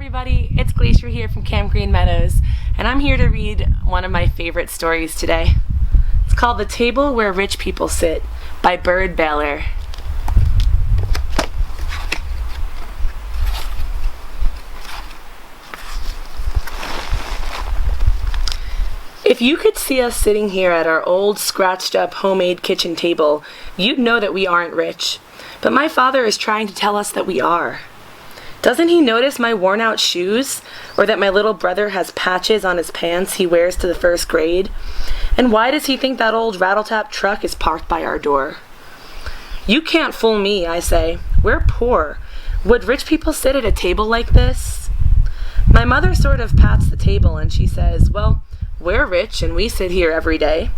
everybody, it's Glacier here from Camp Green Meadows, and I'm here to read one of my favorite stories today. It's called The Table Where Rich People Sit by Byrd Baylor. If you could see us sitting here at our old, scratched-up, homemade kitchen table, you'd know that we aren't rich. But my father is trying to tell us that we are. Doesn't he notice my worn-out shoes, or that my little brother has patches on his pants he wears to the first grade? And why does he think that old rattle-tap truck is parked by our door? You can't fool me, I say. We're poor. Would rich people sit at a table like this? My mother sort of pats the table and she says, well, we're rich and we sit here every day.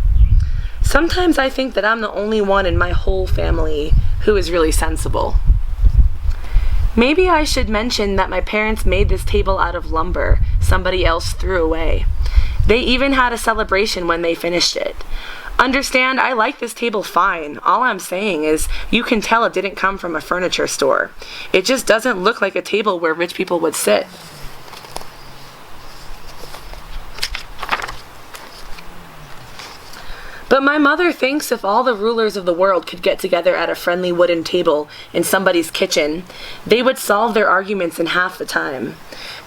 Sometimes I think that I'm the only one in my whole family who is really sensible. Maybe I should mention that my parents made this table out of lumber somebody else threw away. They even had a celebration when they finished it. Understand, I like this table fine. All I'm saying is you can tell it didn't come from a furniture store. It just doesn't look like a table where rich people would sit. But my mother thinks if all the rulers of the world could get together at a friendly wooden table in somebody's kitchen, they would solve their arguments in half the time.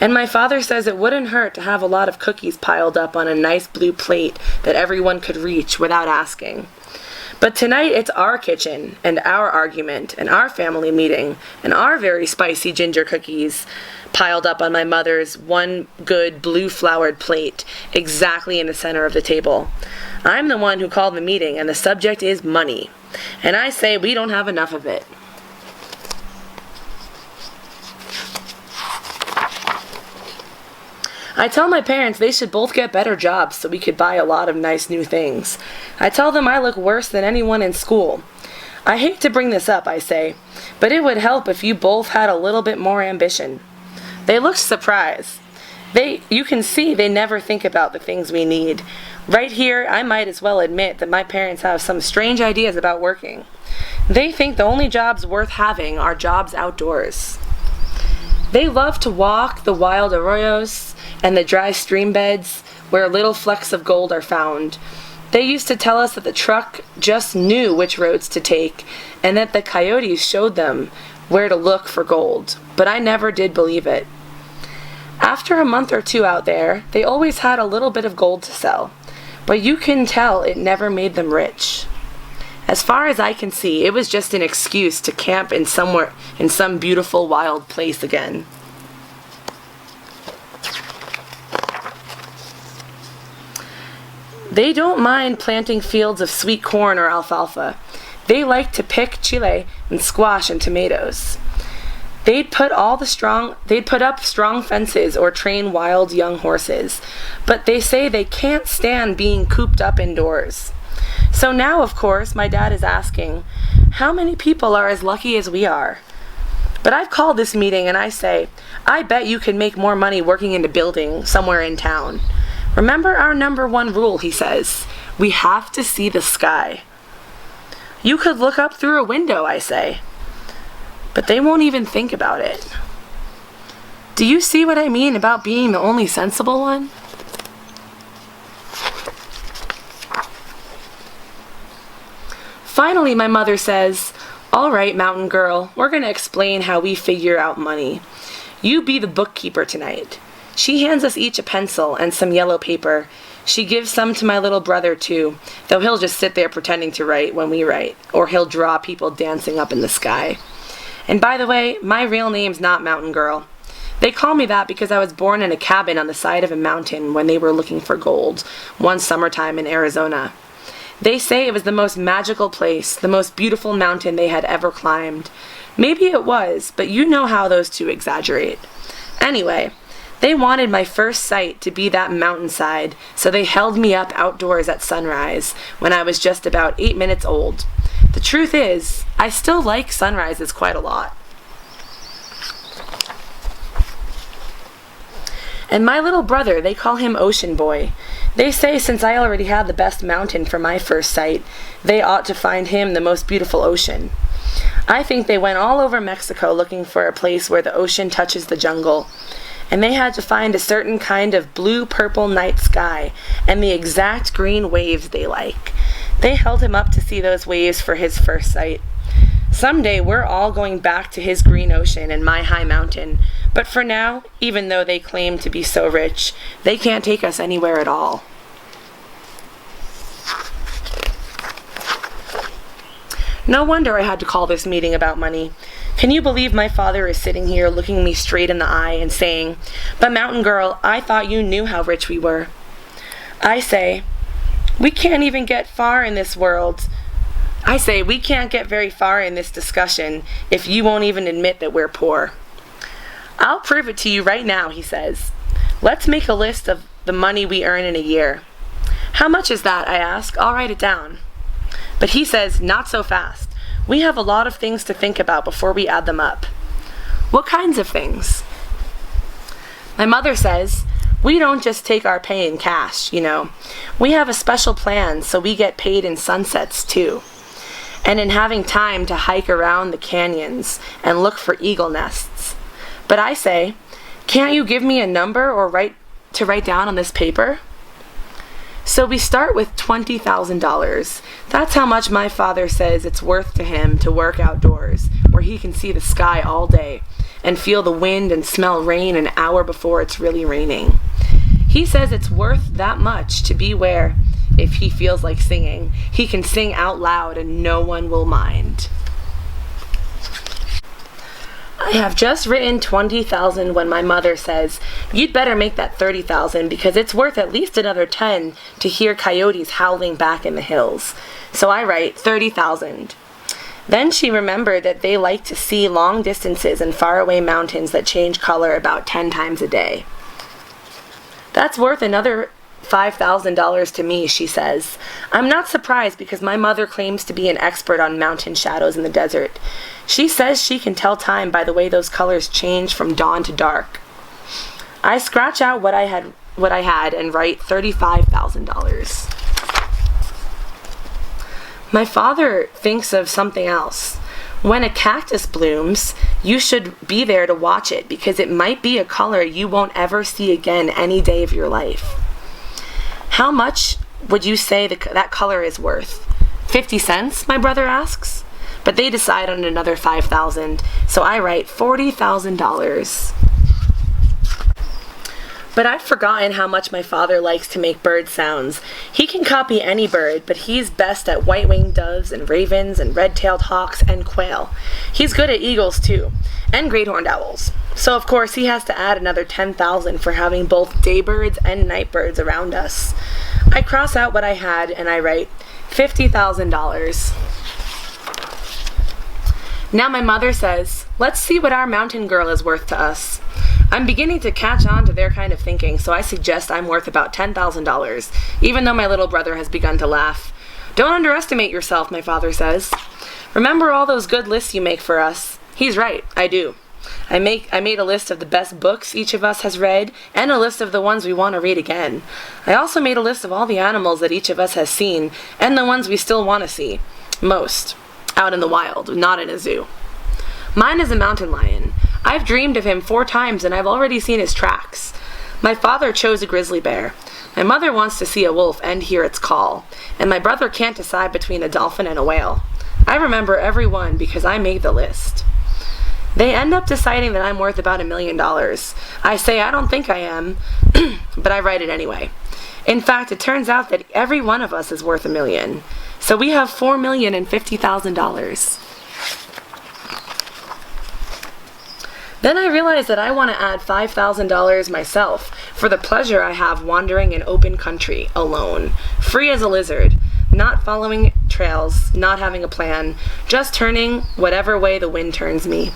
And my father says it wouldn't hurt to have a lot of cookies piled up on a nice blue plate that everyone could reach without asking. But tonight it's our kitchen, and our argument, and our family meeting, and our very spicy ginger cookies piled up on my mother's one good blue-flowered plate, exactly in the center of the table. I'm the one who called the meeting, and the subject is money. And I say we don't have enough of it. I tell my parents they should both get better jobs so we could buy a lot of nice new things. I tell them I look worse than anyone in school. I hate to bring this up, I say, but it would help if you both had a little bit more ambition. They look surprised. You can see they never think about the things we need. Right here, I might as well admit that my parents have some strange ideas about working. They think the only jobs worth having are jobs outdoors. They love to walk the wild arroyos and the dry stream beds where little flecks of gold are found. They used to tell us that the truck just knew which roads to take and that the coyotes showed them where to look for gold, but I never did believe it. After a month or two out there, they always had a little bit of gold to sell, but you can tell it never made them rich. As far as I can see, it was just an excuse to camp in some beautiful wild place again. They don't mind planting fields of sweet corn or alfalfa. They like to pick chile and squash and tomatoes. They'd put up strong fences or train wild young horses, but they say they can't stand being cooped up indoors. So now, of course, my dad is asking, how many people are as lucky as we are? But I've called this meeting and I say, I bet you can make more money working in a building somewhere in town. Remember our number one rule, he says. We have to see the sky. You could look up through a window, I say. But they won't even think about it. Do you see what I mean about being the only sensible one? Finally, my mother says, all right, mountain girl, we're going to explain how we figure out money. You be the bookkeeper tonight. She hands us each a pencil and some yellow paper. She gives some to my little brother, too, though he'll just sit there pretending to write when we write, or he'll draw people dancing up in the sky. And by the way, my real name's not Mountain Girl. They call me that because I was born in a cabin on the side of a mountain when they were looking for gold, one summertime in Arizona. They say it was the most magical place, the most beautiful mountain they had ever climbed. Maybe it was, but you know how those two exaggerate. Anyway, they wanted my first sight to be that mountainside, so they held me up outdoors at sunrise when I was just about 8 minutes old. The truth is, I still like sunrises quite a lot. And my little brother, they call him Ocean Boy. They say since I already had the best mountain for my first sight, they ought to find him the most beautiful ocean. I think they went all over Mexico looking for a place where the ocean touches the jungle. and they had to find a certain kind of blue-purple night sky and the exact green waves they like. They held him up to see those waves for his first sight. Someday we're all going back to his green ocean and my high mountain, but for now, even though they claim to be so rich, they can't take us anywhere at all. No wonder I had to call this meeting about money. Can you believe my father is sitting here looking me straight in the eye and saying, "But Mountain Girl, I thought you knew how rich we were." I say, we can't get very far in this discussion if you won't even admit that we're poor. I'll prove it to you right now, he says. Let's make a list of the money we earn in a year. How much is that, I ask. I'll write it down. But he says, not so fast. We have a lot of things to think about before we add them up. What kinds of things? My mother says, we don't just take our pay in cash, We have a special plan so we get paid in sunsets too. And in having time to hike around the canyons and look for eagle nests. But I say, can't you give me a number or write down on this paper? So we start with $20,000. That's how much my father says it's worth to him to work outdoors, where he can see the sky all day and feel the wind and smell rain an hour before it's really raining. He says it's worth that much to be where, if he feels like singing, he can sing out loud and no one will mind. I have just written $20,000 when my mother says, you'd better make that $30,000 because it's worth at least another $10 to hear coyotes howling back in the hills. So I write $30,000. Then she remembered that they like to see long distances and faraway mountains that change color about 10 times a day. That's worth another $5,000 to me, she says. I'm not surprised because my mother claims to be an expert on mountain shadows in the desert. She says she can tell time by the way those colors change from dawn to dark. I scratch out what I had and write $35,000. My father thinks of something else. When a cactus blooms, you should be there to watch it because it might be a color you won't ever see again any day of your life. How much would you say that color is worth? 50 cents, my brother asks. But they decide on another $5,000, so I write $40,000. But I'd forgotten how much my father likes to make bird sounds. He can copy any bird, but he's best at white-winged doves and ravens and red-tailed hawks and quail. He's good at eagles, too, and great-horned owls. So, of course, he has to add another $10,000 for having both daybirds and nightbirds around us. I cross out what I had, and I write $50,000. Now my mother says, let's see what our mountain girl is worth to us. I'm beginning to catch on to their kind of thinking, so I suggest I'm worth about $10,000, even though my little brother has begun to laugh. Don't underestimate yourself, my father says. Remember all those good lists you make for us? He's right, I do. I made a list of the best books each of us has read, and a list of the ones we want to read again. I also made a list of all the animals that each of us has seen, and the ones we still want to see. Most. Out in the wild, not in a zoo. Mine is a mountain lion. I've dreamed of him 4 times and I've already seen his tracks. My father chose a grizzly bear. My mother wants to see a wolf and hear its call. And my brother can't decide between a dolphin and a whale. I remember every one because I made the list. They end up deciding that I'm worth about $1 million. I say I don't think I am, but I write it anyway. In fact, it turns out that every one of us is worth $1 million. So we have $4,050,000. Then I realize that I want to add $5,000 myself for the pleasure I have wandering in open country, alone, free as a lizard, not following trails, not having a plan, just turning whatever way the wind turns me.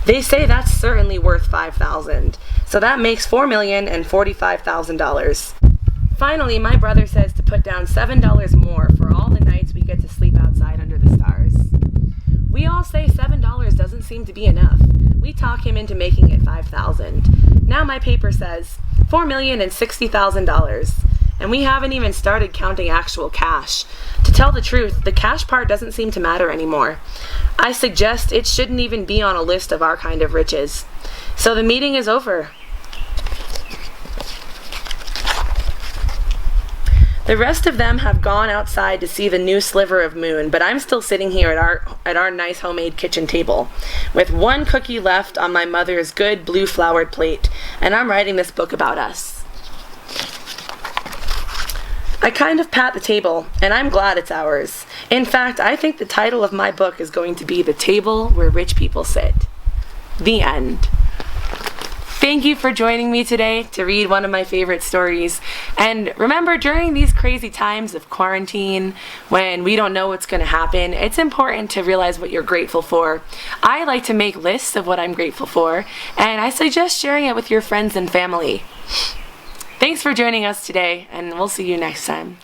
They say that's certainly worth $5,000, so that makes $4,045,000. Finally, my brother says to put down $7 more for all the nights we get to sleep outside under the stars. We all say $7 doesn't seem to be enough. We talk him into making it $5,000. Now my paper says $4,060,000, and we haven't even started counting actual cash. To tell the truth, the cash part doesn't seem to matter anymore. I suggest it shouldn't even be on a list of our kind of riches. So the meeting is over. The rest of them have gone outside to see the new sliver of moon, but I'm still sitting here at our nice homemade kitchen table with one cookie left on my mother's good blue flowered plate, and I'm writing this book about us. I kind of pat the table, and I'm glad it's ours. In fact, I think the title of my book is going to be The Table Where Rich People Sit. The end. Thank you for joining me today to read one of my favorite stories. And remember, during these crazy times of quarantine, when we don't know what's going to happen, it's important to realize what you're grateful for. I like to make lists of what I'm grateful for, and I suggest sharing it with your friends and family. Thanks for joining us today, and we'll see you next time.